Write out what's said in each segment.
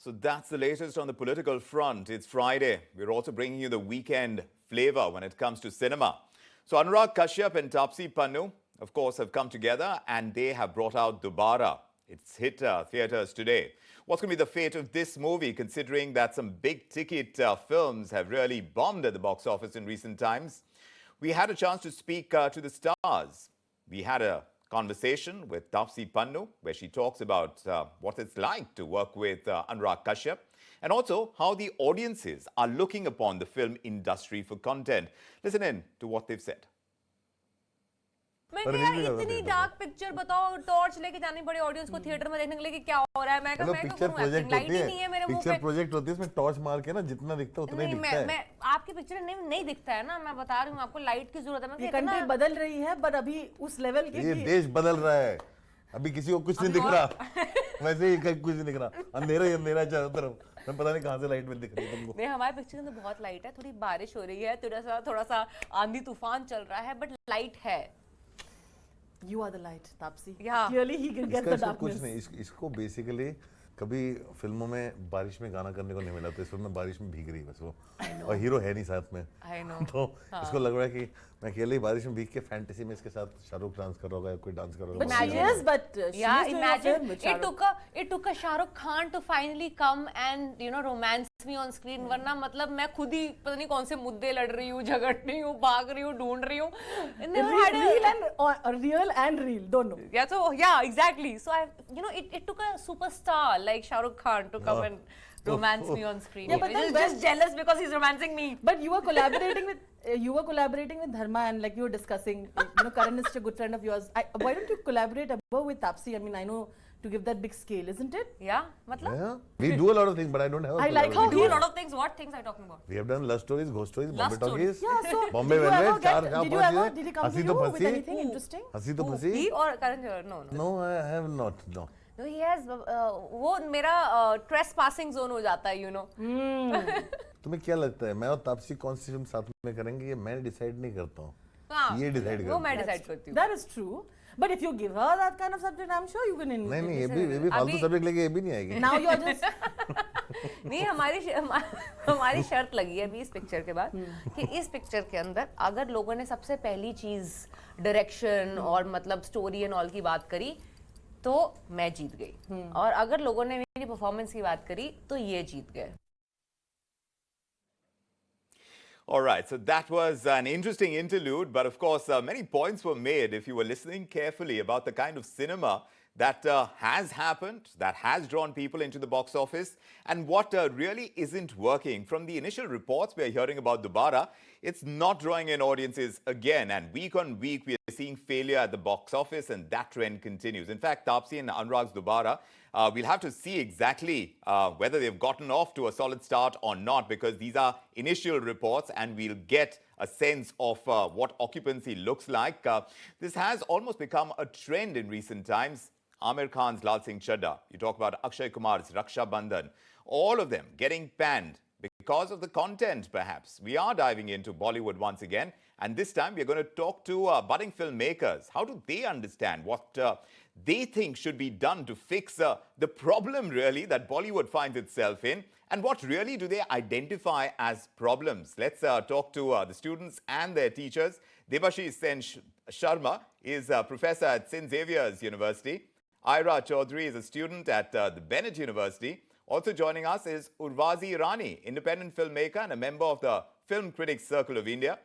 So that's the latest on the political front. It's Friday. We're also bringing you the weekend flavor when it comes to cinema. So Anurag Kashyap and Tapsee, of course, have come together and they have brought out Dobaaraa. It's hit theatres today. What's going to be the fate of this movie, considering that some big-ticket films have really bombed at the box office in recent times? We had a chance to speak to the stars. We had a conversation with Tapsee, where she talks about what it's like to work with Anurag Kashyap, and also how the audiences are looking upon the film industry for content. Listen in to what they've said. मैं कहा यार इतनी dark picture बताओ, torch लेके जानी पड़ी audience को theatre में देखने के लिए कि क्या हो रहा है। मैं पिक्चर प्रोजेक्ट होती है, पिक्चर प्रोजेक्ट होती है, इसमें टॉर्च मार के ना जितना दिखता है उतना ही दिखता है। मैं आपकी पिक्चर नहीं दिखता है ना, मैं बता रही हूँ आपको लाइट की जरूरत है। ये कंट्री बदल रही है पर अभी उस लेवल की ये देश बदल रहा है, अभी किसी को कुछ नहीं दिख रहा, वैसे ही कुछ नहीं दिख रहा, अंधेरा ही अंधेरा चारों तरफ। मैं पता नहीं कहाँ से लाइट में दिख रही है तुमको। नहीं, हमारे पिक्चर में तो बहुत लाइट है, थोड़ी बारिश हो रही है, थोड़ा सा आंधी तूफान चल रहा है, बट लाइट है। You are the light, Tapsee. Yeah. Clearly he can get the darkness. कुछ नहीं, इसको बेसिकली कभी फिल्मों में बारिश में गाना करने को नहीं मिला, तो इस फिल्म में बारिश में भीग रही है बस वो, और हीरो है नहीं साथ में। I know. तो इसको लग रहा है कि मैं अकेले ही बारिश में भीग के फैंटेसी में इसके साथ शाहरुख डांस कर रहा होगा या कोई डांस कर रहा होगा। But yes, but yeah, imagine it took a Shahrukh Khan to finally come and romance me on screen. वरना मतलब मैं खुद ही पता नहीं कौन से मुद्दे लड़ रही हूँ, झगड़ रही हूँ, भाग रही हूँ, ढूंढ रही हूँ। Real and real, don't know. Yeah, so yeah, exactly. So it took a superstar like Shahrukh Khan to come and romance me on screen. Yeah, but he's just jealous because he's romancing me. But you were collaborating with Dharma, and like you were discussing, Karan is a good friend of yours. Why don't you collaborate above with Tapsee? I mean, I know, to give that big scale, isn't it? Yeah, matlab? Yeah, we do a lot of things, but I don't have. I like how we do a lot of things. What things are you talking about? We have done love stories, ghost stories, Love Bombay talkies, Yeah, so Bombay Velvet, did he come to you with anything interesting? हंसी तो फंसी। He or Karan Johar? No. No, I have not. No. No, he has. वो मेरा trespassing zone हो जाता है, तुम्हें क्या लगता है मैं और तापसी कौन सी फिल्म साथ में करेंगे? ये मैं डिसाइड नहीं करता हूँ, ये डिसाइड करता हूँ। वो मैं डिसाइड करती हूँ। That is true. But if you give her that kind of subject, I'm sure you can. नहीं, ये भी फालतू सब्जेक्ट लेके ये भी नहीं आएगी। Now you're just. नहीं, हमारी शर्त लगी है अभी इस पिक्चर के बाद कि इस पिक्चर के अंदर अगर लोगों ने सबसे पहली चीज डायरेक्शन और मतलब स्टोरी एंड ऑल की बात करी तो मैं जीत गई, और अगर लोगों ने मेरी परफॉर्मेंस की बात करी तो ये जीत गए। All right, so that was an interesting interlude, but of course, many points were made if you were listening carefully about the kind of cinema that has happened, that has drawn people into the box office, and what really isn't working. From the initial reports we are hearing about Dobaaraa, it's not drawing in audiences again, and week on week we are seeing failure at the box office, and that trend continues. In fact, Tapsee and Anurag's Dobaaraa, we'll have to see exactly whether they've gotten off to a solid start or not, because these are initial reports and we'll get a sense of what occupancy looks like. This has almost become a trend in recent times. Amir Khan's Laal Singh Chadha, you talk about Akshay Kumar's Raksha Bandhan, all of them getting panned because of the content, perhaps. We are diving into Bollywood once again, and this time we're going to talk to budding filmmakers. How do they understand what they think should be done to fix the problem, really, that Bollywood finds itself in, and what really do they identify as problems? Let's talk to the students and their teachers. Debashish Sen Sharma is a professor at Xavier's University. Ayera Chowdhary is a student at the Bennett University. Also joining us is Oorvazi Irani, independent filmmaker and a member of the Film Critics Circle of India.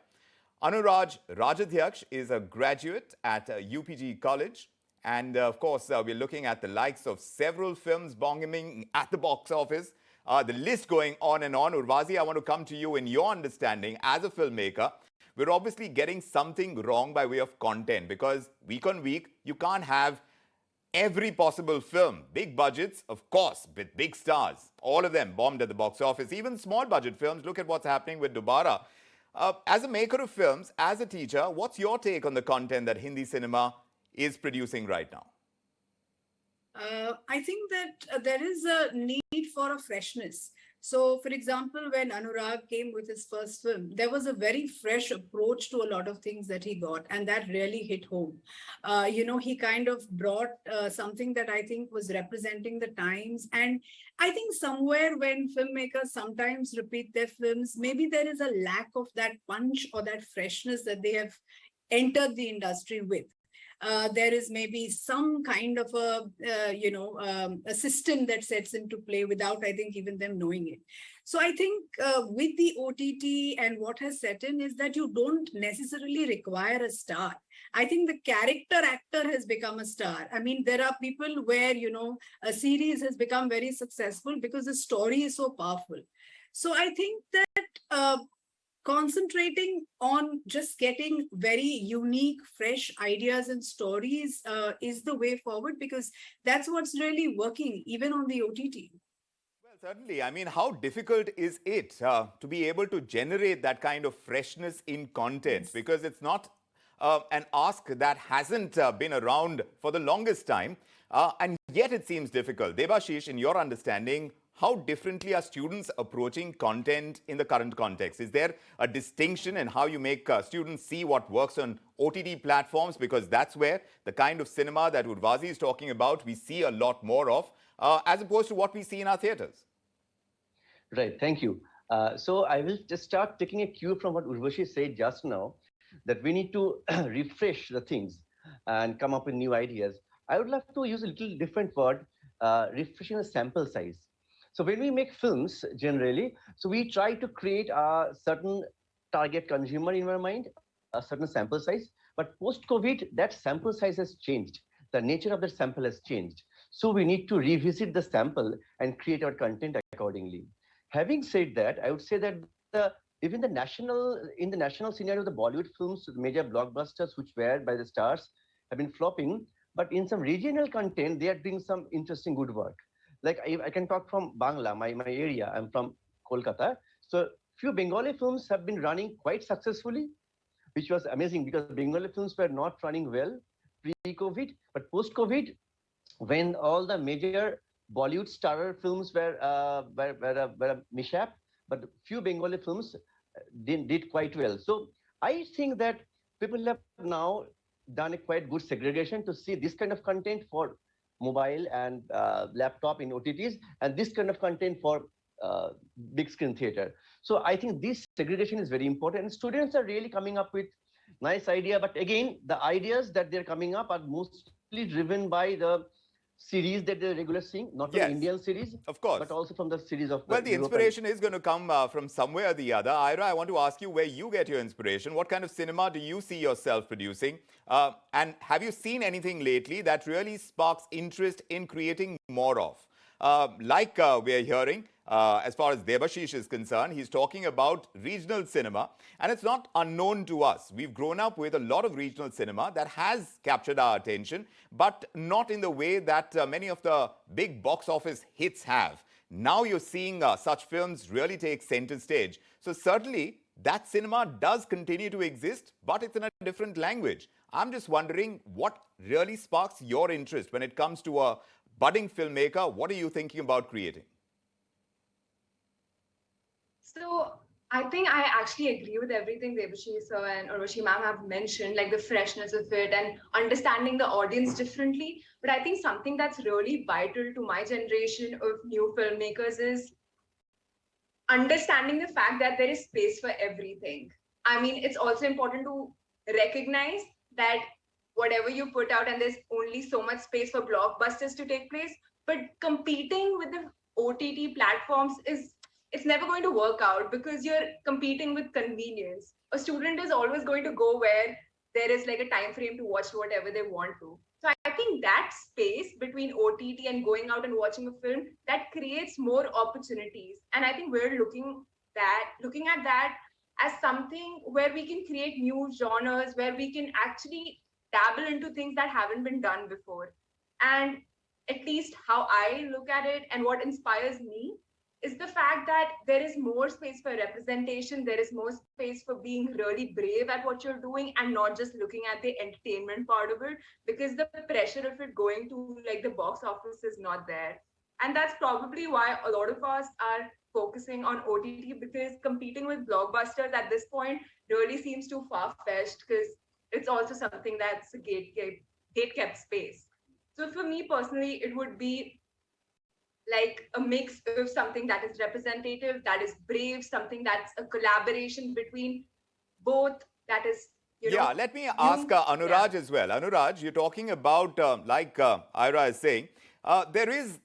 Anuraj Rajadhyaksha is a graduate at UPG College. And of course, we're looking at the likes of several films bombing at the box office. The list going on and on. Oorvazi, I want to come to you in your understanding as a filmmaker. We're obviously getting something wrong by way of content, because week on week, you can't have every possible film. Big budgets, of course, with big stars. All of them bombed at the box office. Even small budget films. Look at what's happening with Dobaaraa. As a maker of films, as a teacher, what's your take on the content that Hindi cinema is producing right now? I think that there is a need for a freshness. So, for example, when Anurag came with his first film, there was a very fresh approach to a lot of things that he got, and that really hit home. He kind of brought something that I think was representing the times. And I think somewhere when filmmakers sometimes repeat their films, maybe there is a lack of that punch or that freshness that they have entered the industry with. There is maybe some kind of a system that sets into play without, I think, even them knowing it. So I think with the OTT and what has set in is that you don't necessarily require a star. I think the character actor has become a star. I mean, there are people where, a series has become very successful because the story is so powerful. So I think that concentrating on just getting very unique, fresh ideas and stories is the way forward, because that's what's really working, even on the OTT. Well, certainly. I mean, how difficult is it to be able to generate that kind of freshness in content? Yes. Because it's not an ask that hasn't been around for the longest time, and yet it seems difficult. Debashish, in your understanding, how differently are students approaching content in the current context? Is there a distinction in how you make students see what works on OTT platforms? Because that's where the kind of cinema that Oorvazi is talking about, we see a lot more of, as opposed to what we see in our theatres. Right, thank you. So I will just start taking a cue from what Oorvashi said just now, that we need to refresh the things and come up with new ideas. I would love to use a little different word, refreshing the sample size. So when we make films, generally, so we try to create a certain target consumer in our mind, a certain sample size. But post-COVID, that sample size has changed. The nature of the sample has changed. So we need to revisit the sample and create our content accordingly. Having said that, I would say that in the national scenario, the Bollywood films, the major blockbusters which were by the stars have been flopping. But in some regional content, they are doing some interesting good work. Like I can talk from Bangla, my area. I'm from Kolkata. So few Bengali films have been running quite successfully, which was amazing because Bengali films were not running well pre-COVID. But post-COVID, when all the major Bollywood starrer films were a mishap, but few Bengali films did quite well. So I think that people have now done a quite good segregation to see this kind of content for mobile and laptop in OTTs, and this kind of content for big screen theater. So I think this segregation is very important. And students are really coming up with nice idea, but again, the ideas that they're coming up are mostly driven by the series that they're regularly seeing, not from the Indian series, of course, but also from the series of the inspiration is going to come from somewhere or the other. Ayera, I want to ask you where you get your inspiration. What kind of cinema do you see yourself producing? And have you seen anything lately that really sparks interest in creating more of? We're hearing, as far as Debashish is concerned, he's talking about regional cinema, and it's not unknown to us. We've grown up with a lot of regional cinema that has captured our attention, but not in the way that many of the big box office hits have. Now you're seeing such films really take center stage. So certainly that cinema does continue to exist, but it's in a different language. I'm just wondering what really sparks your interest when it comes to a budding filmmaker. What are you thinking about creating? So I think I actually agree with everything Debashish sir and Oorvazi ma'am have mentioned, like the freshness of it and understanding the audience differently. But I think something that's really vital to my generation of new filmmakers is understanding the fact that there is space for everything. I mean, it's also important to recognize that whatever you put out, and there's only so much space for blockbusters to take place, but competing with the OTT platforms it's never going to work out because you're competing with convenience. A student is always going to go where there is like a time frame to watch whatever they want to. So I think that space between OTT and going out and watching a film, that creates more opportunities. And I think we're looking at that as something where we can create new genres, where we can actually dabble into things that haven't been done before. And at least how I look at it and what inspires me is the fact that there is more space for representation, there is more space for being really brave at what you're doing and not just looking at the entertainment part of it, because the pressure of it going to like the box office is not there. And that's probably why a lot of us are focusing on OTT, because competing with blockbusters at this point really seems too far-fetched, because it's also something that's a gate-kept space. So for me personally, it would be like a mix of something that is representative, that is brave, something that's a collaboration between both, that is, Yeah, let me ask Anuraj as well. Anuraj, you're talking about, Ayera is saying, there is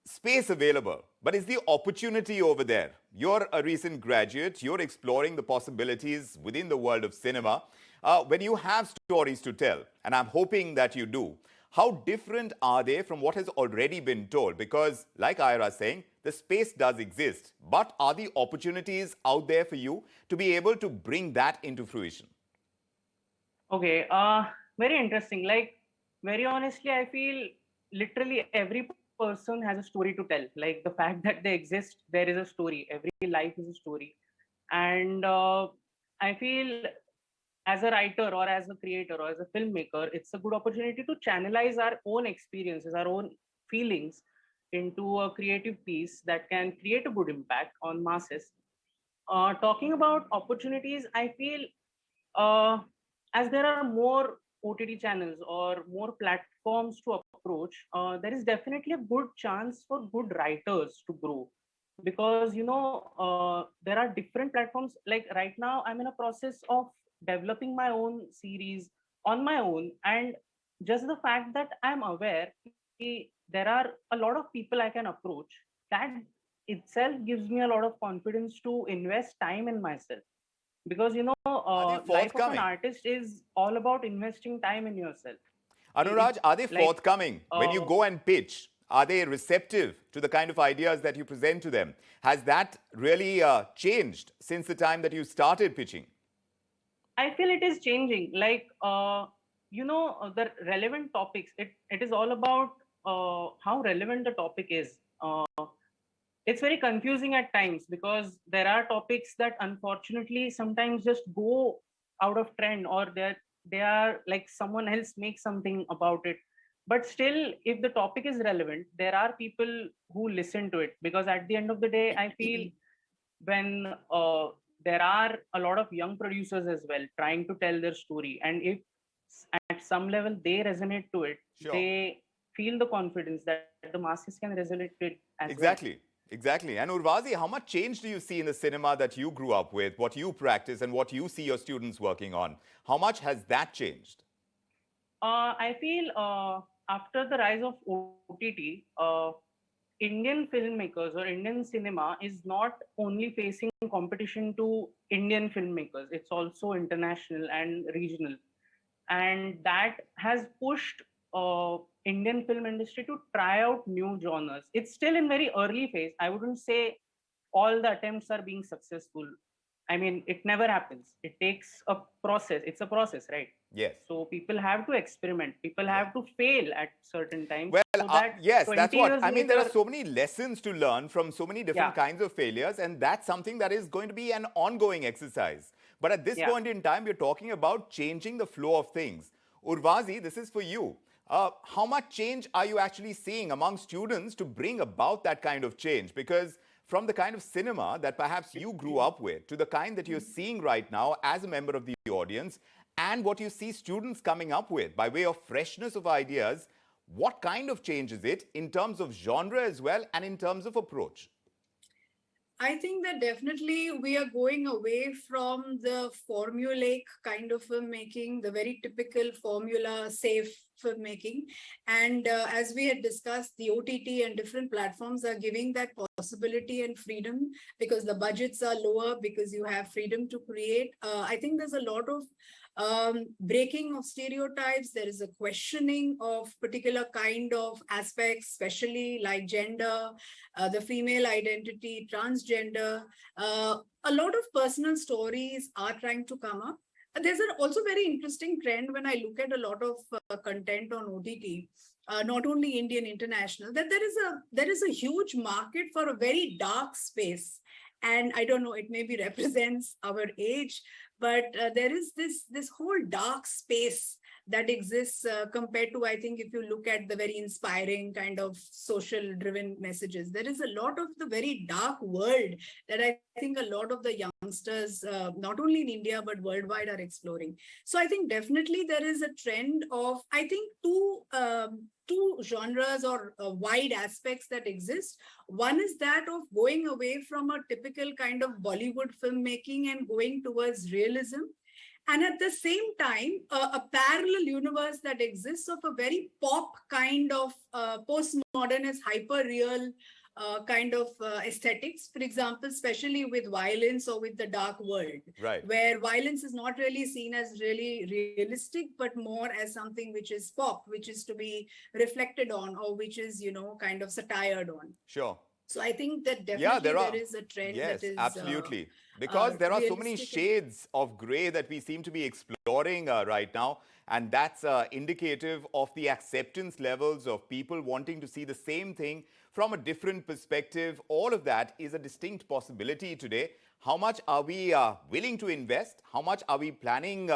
space available, but is the opportunity over there? You're a recent graduate. You're exploring the possibilities within the world of cinema. When you have stories to tell, and I'm hoping that you do, how different are they from what has already been told? Because, like Ayera is saying, the space does exist, but are the opportunities out there for you to be able to bring that into fruition? Okay, very interesting. Like, very honestly, I feel literally every person has a story to tell. Like, the fact that they exist, there is a story. Every life is a story. And I feel as a writer or as a creator or as a filmmaker, it's a good opportunity to channelize our own experiences, our own feelings into a creative piece that can create a good impact on masses. Talking about opportunities, I feel as there are more OTT channels or more platforms to approach, there is definitely a good chance for good writers to grow. Because, there are different platforms. Like right now, I'm in a process of developing my own series on my own. And just the fact that I'm aware there are a lot of people I can approach, that itself gives me a lot of confidence to invest time in myself. Because life of an artist is all about investing time in yourself. Anuraj, are they forthcoming when you go and pitch? Are they receptive to the kind of ideas that you present to them? Has that really changed since the time that you started pitching? I feel it is changing. Like, the relevant topics, it is all about how relevant the topic is. It's very confusing at times, because there are topics that unfortunately sometimes just go out of trend, or they are like someone else makes something about it. But still, if the topic is relevant, there are people who listen to it. Because at the end of the day, I feel when there are a lot of young producers as well trying to tell their story, and if at some level they resonate to it, they feel the confidence that the masses can resonate to it as Exactly. well. Exactly. And Oorvazi, how much change do you see in the cinema that you grew up with, what you practice and what you see your students working on? How much has that changed? I feel after the rise of OTT, Indian filmmakers or Indian cinema is not only facing competition to Indian filmmakers, it's also international and regional. And that has pushed Indian film industry to try out new genres. It's still in very early phase. I wouldn't say all the attempts are being successful. I mean, it never happens. It takes a process. It's a process, right? Yes. So people have to experiment. People have to fail at certain times. Well, so that yes, that's what. I mean, there are later, so many lessons to learn from so many different kinds of failures, and that's something that is going to be an ongoing exercise. But at this point in time, we're talking about changing the flow of things. Oorvazi, this is for you. How much change are you actually seeing among students to bring about that kind of change? Because from the kind of cinema that perhaps you grew up with to the kind that you're seeing right now as a member of the audience, and what you see students coming up with by way of freshness of ideas, what kind of change is it in terms of genre as well and in terms of approach? I think that definitely we are going away from the formulaic kind of filmmaking, the very typical formula safe filmmaking. And as we had discussed, the OTT and different platforms are giving that possibility and freedom, because the budgets are lower, because you have freedom to create. I think there's a lot of breaking of stereotypes. There is a questioning of particular kind of aspects, especially like gender, the female identity, transgender. A lot of personal stories are trying to come up. There's also very interesting trend when I look at a lot of content on OTT, not only Indian, international, that there is a huge market for a very dark space. And I don't know, it maybe represents our age, but there is this whole dark space that exists compared to, I think, if you look at the very inspiring kind of social driven messages, there is a lot of the very dark world that I think a lot of the youngsters, not only in India, but worldwide are exploring. So I think definitely there is a trend of, I think, two genres or wide aspects that exist. One is that of going away from a typical kind of Bollywood filmmaking and going towards realism. And at the same time, a parallel universe that exists of a very pop kind of postmodernist, hyper-real kind of aesthetics, for example, especially with violence or with the dark world, Right. where violence is not really seen as really realistic, but more as something which is pop, which is to be reflected on, or which is, kind of satired on. Sure. So I think that definitely there is a trend Yes, that is absolutely. Because there are so many realistic. shades of grey that we seem to be exploring right now. And that's indicative of the acceptance levels of people wanting to see the same thing from a different perspective. All of that is a distinct possibility today. How much are we willing to invest? How much are we planning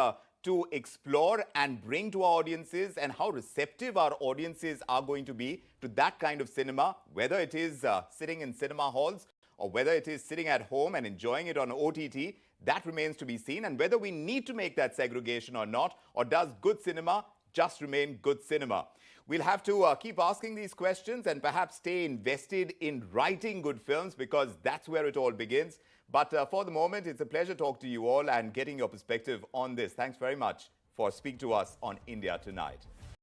to explore and bring to our audiences, and how receptive our audiences are going to be to that kind of cinema, whether it is sitting in cinema halls or whether it is sitting at home and enjoying it on OTT, that remains to be seen. And whether we need to make that segregation or not, or does good cinema just remain good cinema? We'll have to keep asking these questions and perhaps stay invested in writing good films, because that's where it all begins. But for the moment, it's a pleasure talking to you all and getting your perspective on this. Thanks very much for speaking to us on India Tonight.